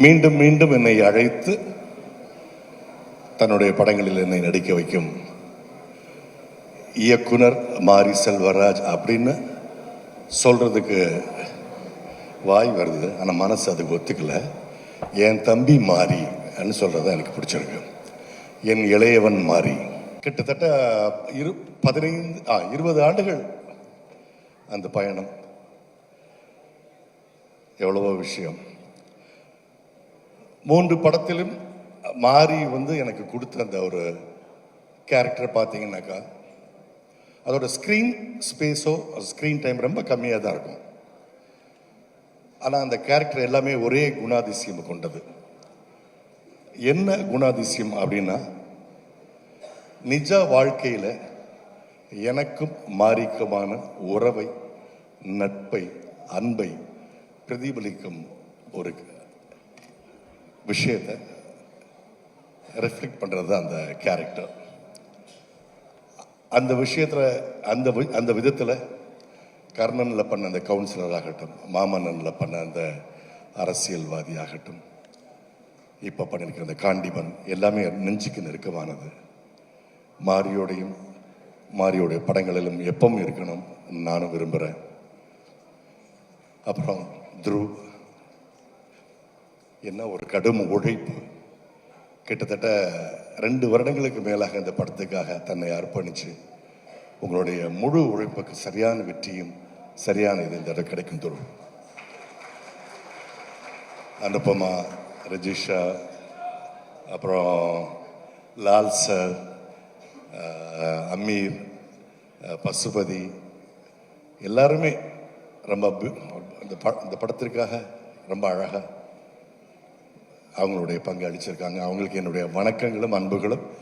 மீண்டும் மீண்டும் என்னை அழைத்து தன்னுடைய படங்களில் என்னை நடிக்க வைக்கும் இயக்குனர் மாரி செல்வராஜ் அப்படின்னு சொல்றதுக்கு வாய் வருது, ஆனால் மனசு அதுக்கு ஒத்துக்கல. என் தம்பி மாரி சொல்றத எனக்கு பிடிச்சிருக்கு. என் இளையவன் மாரி. கிட்டத்தட்ட 20 ஆண்டுகள் அந்த பயணம். எவ்வளவோ விஷயம். 3 படத்திலும் மாரி எனக்கு கொடுத்த அந்த ஒரு கேரக்டர் பார்த்தீங்கன்னாக்கா, அதோட ஸ்க்ரீன் ஸ்பேஸோ ஸ்க்ரீன் டைம் ரொம்ப கம்மியாக தான் இருக்கும். ஆனால் அந்த கேரக்டர் எல்லாமே ஒரே குணாதிசயம் கொண்டது. என்ன குணாதிசயம் அப்படின்னா, நிஜ வாழ்க்கையில் எனக்கும் மாரிக்குமான உறவை, நட்பை, அன்பை பிரதிபலிக்கும் ஒரு விஷயத்தை ரெஃப்ளெக்ட் பண்ணுறது தான் அந்த கேரக்டர். அந்த விஷயத்தில் அந்த விதத்தில் கர்ணனில் பண்ண அந்த கவுன்சிலர் ஆகட்டும், மாமன்னனில் பண்ண அந்த அரசியல்வாதி ஆகட்டும், இப்போ பண்ணியிருக்கிற அந்த காண்டிபன் எல்லாமே நெஞ்சுக்கு நெருக்கமானது. மாரியோடைய படங்களிலும் எப்பவும் இருக்கணும் நானும் விரும்புகிறேன். அப்புறம் துருவ், என்ன ஒரு கடும் உழைப்பு. கிட்டத்தட்ட 2 வருடங்களுக்கு மேலாக இந்த படத்துக்காக தன்னை அர்ப்பணித்து உங்களுடைய முழு உழைப்புக்கு சரியான வெற்றியும் சரியான இது இந்த இடம் கிடைக்கும். துருவ், அனுபமா, ரஜிஷா, அப்புறம் லால் சார், அமீர், பசுபதி எல்லாருமே ரொம்ப இந்த படத்திற்காக ரொம்ப அழகாக அவங்களுடைய பங்கு அளிச்சிருக்காங்க. அவங்களுக்கு என்னுடைய வணக்கங்களும் அன்புகளும்.